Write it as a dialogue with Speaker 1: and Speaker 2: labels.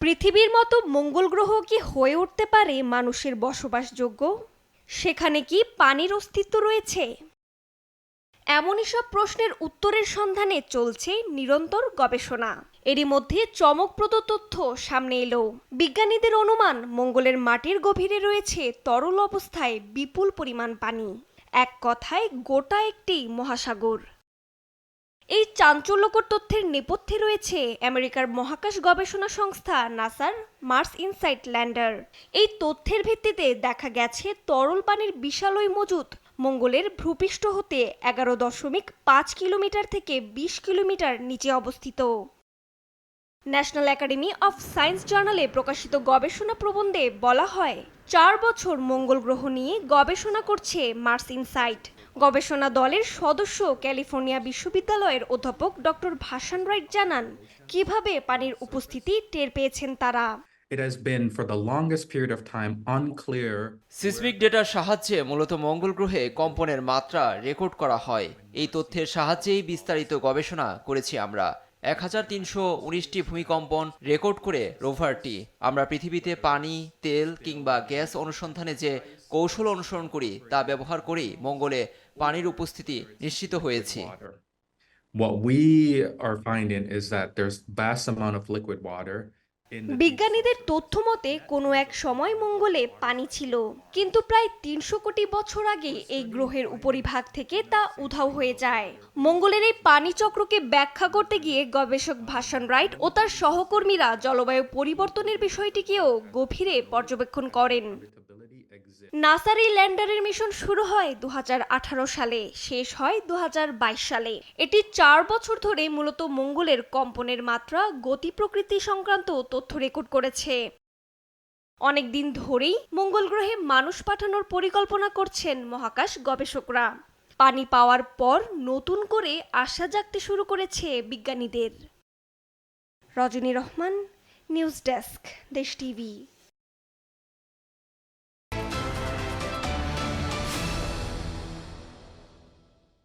Speaker 1: পৃথিবীর মতো মঙ্গল গ্রহ কি হয়ে উঠতে পারে মানুষের বসবাসযোগ্য? সেখানে কি পানির অস্তিত্ব রয়েছে? এমনই সব প্রশ্নের উত্তরের সন্ধানে চলছে নিরন্তর গবেষণা। এরই মধ্যে চমকপ্রদ তথ্য সামনে এলো। বিজ্ঞানীদের অনুমান, মঙ্গলের মাটির গভীরে রয়েছে তরল অবস্থায় বিপুল পরিমাণ পানি। এক কথায় গোটা একটি মহাসাগর। এই চাঞ্চল্যকর তথ্যের নেপথ্যে রয়েছে আমেরিকার মহাকাশ গবেষণা সংস্থা নাসার মার্স ইনসাইট ল্যান্ডার। এই তথ্যের ভিত্তিতে দেখা গেছে তরল পানির বিশালই মজুদ মঙ্গলের ভূপৃষ্ঠ হতে 11.5 কিলোমিটার থেকে 20 কিলোমিটার নিচে অবস্থিত। ন্যাশনাল একাডেমি অফ সায়েন্স জার্নালে প্রকাশিত গবেষণা প্রবন্ধে বলা হয়, 4 বছর মঙ্গল গ্রহ নিয়ে গবেষণা করছে মার্স ইনসাইট। গবেষণা দলের সদস্য ক্যালিফোর্নিয়া বিশ্ববিদ্যালয়ের অধ্যাপক ডক্টর ভাসান রাইট জানান, কিভাবে পানির উপস্থিতি টের পেয়েছেন তারা।
Speaker 2: It has been for the longest period of time unclear.
Speaker 3: Seismic ডেটার সাহায্যে মূলত মঙ্গল গ্রহে কম্পনের মাত্রা রেকর্ড করা হয়। এই তথ্যের সাহায্যেই বিস্তারিত গবেষণা করেছি আমরা। 1319টি ভূমিকম্পন রেকর্ড করে রোভারটি আমরা পৃথিবীতে পানি, তেল কিংবা গ্যাস অনুসন্ধানে যে কৌশল অনুসরণ করি তা ব্যবহার করেই মঙ্গলে পানির উপস্থিতি নিশ্চিত হয়েছি।
Speaker 2: What we are finding is that there's vast amount of liquid water in the
Speaker 1: বিজ্ঞানীদের তথ্য মতে কোনো এক সময় মঙ্গলে পানি ছিল, কিন্তু প্রায় 300 কোটি বছর আগে এই গ্রহের উপরিভাগ থেকে তা উধাও হয়ে যায়। মঙ্গলের এই পানি চক্রকে ব্যাখ্যা করতে গিয়ে গবেষক ভাসান রাইট ও তার সহকর্মীরা জলবায়ু পরিবর্তনের বিষয়টিকেও গভীরে পর্যবেক্ষণ করেন। নাসার এই ল্যান্ডারের মিশন শুরু হয় 2018 সালে, শেষ হয় 2022 সালে। এটি 4 বছর ধরে মূলত মঙ্গলের কম্পনের মাত্রা, গতি প্রকৃতি সংক্রান্ত তথ্য রেকর্ড করেছে। অনেক দিন ধরেই মঙ্গল গ্রহে মানুষ পাঠানোর পরিকল্পনা করছেন মহাকাশ গবেষকরা। পানি পাওয়ার পর নতুন করে আশা জাগতে শুরু করেছে বিজ্ঞানীদের। রজনী রহমান, নিউজ ডেস্ক, দেশ টিভি।